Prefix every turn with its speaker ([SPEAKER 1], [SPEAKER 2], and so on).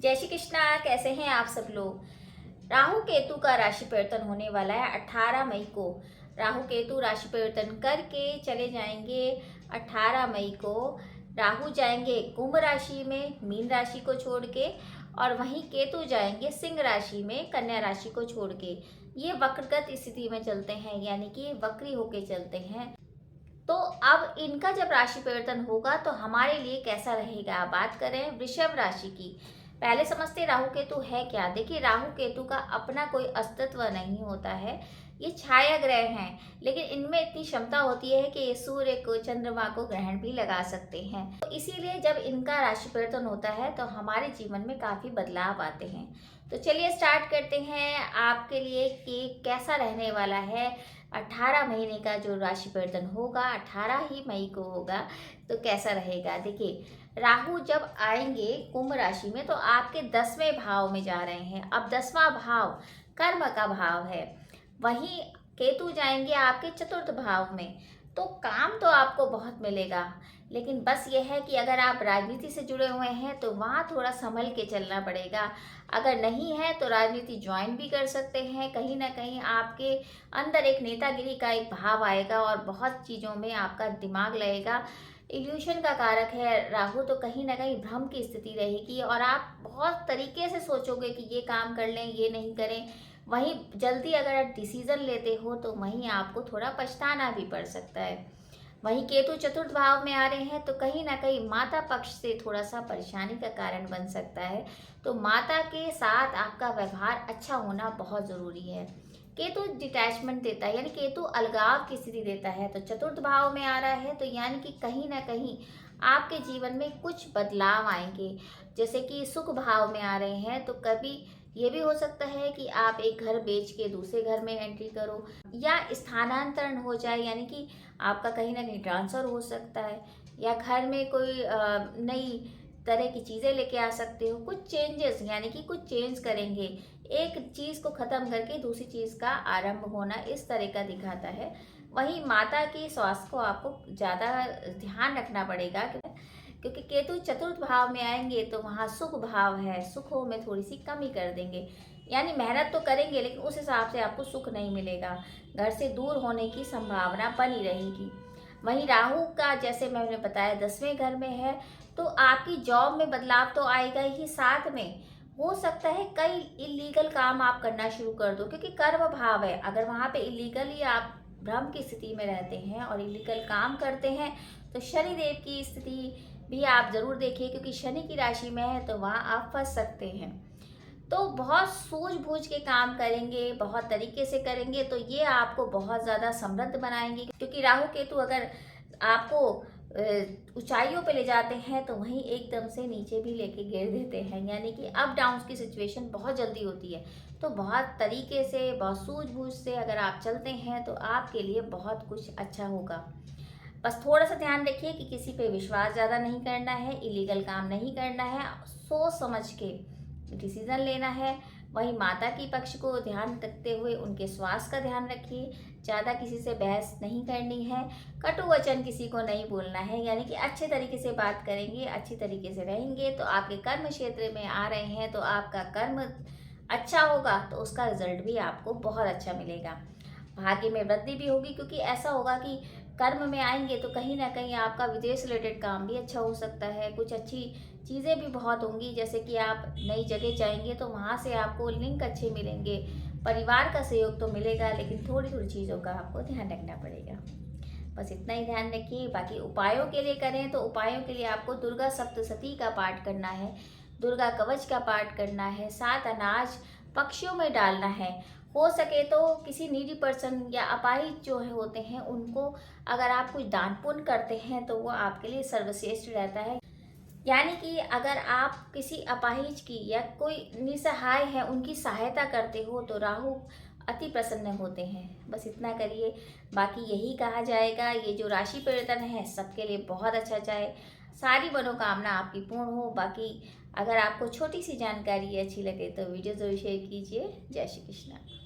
[SPEAKER 1] जय श्री कृष्णा। कैसे हैं आप सब लोग। राहु केतु का राशि परिवर्तन होने वाला है 18 मई को। राहु केतु राशि परिवर्तन करके चले जाएंगे 18 मई को। राहु जाएंगे कुंभ राशि में मीन राशि को छोड़ के, और वहीं केतु जाएंगे सिंह राशि में कन्या राशि को छोड़ के। ये वक्रगत स्थिति में चलते हैं, यानी कि वक्री होके चलते हैं। तो अब इनका जब राशि परिवर्तन होगा तो हमारे लिए कैसा रहेगा। बात करें वृषभ राशि की। पहले समझते राहु केतु है क्या। देखिए, राहु केतु का अपना कोई अस्तित्व नहीं होता है, ये छाया ग्रह हैं, लेकिन इनमें इतनी क्षमता होती है कि ये सूर्य को चंद्रमा को ग्रहण भी लगा सकते हैं। तो इसीलिए जब इनका राशि परिवर्तन होता है तो हमारे जीवन में काफ़ी बदलाव आते हैं। तो चलिए स्टार्ट करते हैं आपके लिए कि कैसा रहने वाला है 18 महीने का जो राशि परिवर्तन होगा। 18 ही मई को होगा, तो कैसा रहेगा। देखिए, राहु जब आएंगे कुंभ राशि में तो आपके 10वें भाव में जा रहे हैं। अब 10वां भाव कर्म का भाव है। वहीं केतु जाएंगे आपके चतुर्थ भाव में। तो काम तो आपको बहुत मिलेगा, लेकिन बस ये है कि अगर आप राजनीति से जुड़े हुए हैं तो वहाँ थोड़ा संभल के चलना पड़ेगा। अगर नहीं है तो राजनीति ज्वाइन भी कर सकते हैं। कहीं ना कहीं आपके अंदर एक नेतागिरी का एक भाव आएगा और बहुत चीज़ों में आपका दिमाग लगेगा। इल्यूशन का कारक है राहु, तो कहीं ना कहीं भ्रम की स्थिति रहेगी और आप बहुत तरीके से सोचोगे कि ये काम कर लें, ये नहीं करें। वहीं जल्दी अगर आप डिसीजन लेते हो तो वहीं आपको थोड़ा पछताना भी पड़ सकता है। वहीं केतु चतुर्थ भाव में आ रहे हैं तो कहीं ना कहीं माता पक्ष से थोड़ा सा परेशानी का कारण बन सकता है। तो माता के साथ आपका व्यवहार अच्छा होना बहुत ज़रूरी है। केतु डिटैचमेंट देता है, यानी केतु अलगाव की स्थिति देता है। तो चतुर्थ भाव में आ रहा है तो यानी कि कहीं ना कहीं आपके जीवन में कुछ बदलाव आएंगे। जैसे कि सुख भाव में आ रहे हैं तो कभी ये भी हो सकता है कि आप एक घर बेच के दूसरे घर में एंट्री करो, या स्थानांतरण हो जाए, यानी कि आपका कहीं ना कहीं ट्रांसफ़र हो सकता है, या घर में कोई नई तरह की चीज़ें लेके आ सकते हो। कुछ चेंजेस, यानी कि कुछ चेंज करेंगे। एक चीज़ को ख़त्म करके दूसरी चीज़ का आरंभ होना, इस तरह का दिखाता है। वहीं माता के स्वास्थ्य को आपको ज़्यादा ध्यान रखना पड़ेगा, क्योंकि केतु चतुर्थ भाव में आएंगे तो वहाँ सुख भाव है। सुखों में थोड़ी सी कमी कर देंगे, यानी मेहनत तो करेंगे लेकिन उस हिसाब से आपको सुख नहीं मिलेगा। घर से दूर होने की संभावना बनी रहेगी। वहीं राहु का, जैसे मैंने बताया, 10वें घर में है, तो आपकी जॉब में बदलाव तो आएगा ही, साथ में हो सकता है कई इलीगल काम आप करना शुरू कर दो, क्योंकि कर्म भाव है। अगर वहाँ पे इलीगली आप भ्रम की स्थिति में रहते हैं और इलीगल काम करते हैं तो शनिदेव की स्थिति भी आप ज़रूर देखिए, क्योंकि शनि की राशि में है तो वहाँ आप फंस सकते हैं। तो बहुत सूझबूझ के काम करेंगे, बहुत तरीके से करेंगे तो ये आपको बहुत ज़्यादा समृद्ध बनाएंगे। क्योंकि राहु केतु अगर आपको ऊंचाइयों पे ले जाते हैं तो वहीं एकदम से नीचे भी लेके गिर देते हैं, यानी कि अप डाउन की सिचुएशन बहुत जल्दी होती है। तो बहुत तरीके से, बहुत सूझबूझ से अगर आप चलते हैं तो आपके लिए बहुत कुछ अच्छा होगा। बस थोड़ा सा ध्यान रखिए कि किसी पे विश्वास ज़्यादा नहीं करना है, इलीगल काम नहीं करना है, सोच समझ के डिसीज़न लेना है। वहीं माता की पक्ष को ध्यान रखते हुए उनके स्वास्थ्य का ध्यान रखिए। ज़्यादा किसी से बहस नहीं करनी है, कटु वचन किसी को नहीं बोलना है, यानी कि अच्छे तरीके से बात करेंगे, अच्छी तरीके से रहेंगे तो आपके कर्म क्षेत्र में आ रहे हैं तो आपका कर्म अच्छा होगा, तो उसका रिजल्ट भी आपको बहुत अच्छा मिलेगा। भाग्य में वृद्धि भी होगी, क्योंकि ऐसा होगा कि कर्म में आएंगे तो कहीं ना कहीं आपका विदेश रिलेटेड काम भी अच्छा हो सकता है। कुछ अच्छी चीज़ें भी बहुत होंगी, जैसे कि आप नई जगह जाएंगे तो वहाँ से आपको लिंक अच्छे मिलेंगे। परिवार का सहयोग तो मिलेगा, लेकिन थोड़ी थोड़ी चीज़ों का आपको ध्यान रखना पड़ेगा। बस इतना ही ध्यान रखिए। बाकी उपायों के लिए करें तो उपायों के लिए आपको दुर्गा सप्तशती का पाठ करना है, दुर्गा कवच का पाठ करना है, 7 अनाज पक्षियों में डालना है। हो सके तो किसी नीडी पर्सन या अपाहिज जो है होते हैं उनको अगर आप कुछ दान पुण्य करते हैं तो वो आपके लिए सर्वश्रेष्ठ रहता है। यानी कि अगर आप किसी अपाहिज की या कोई निसहाय है उनकी सहायता करते हो तो राहु अति प्रसन्न होते हैं। बस इतना करिए। बाकी यही कहा जाएगा, ये जो राशि परिवर्तन है सबके लिए बहुत अच्छा जाए, सारी मनोकामना आपकी पूर्ण हो। बाकी अगर आपको छोटी सी जानकारी अच्छी लगे तो वीडियो ज़रूर शेयर कीजिए। जय श्री कृष्ण।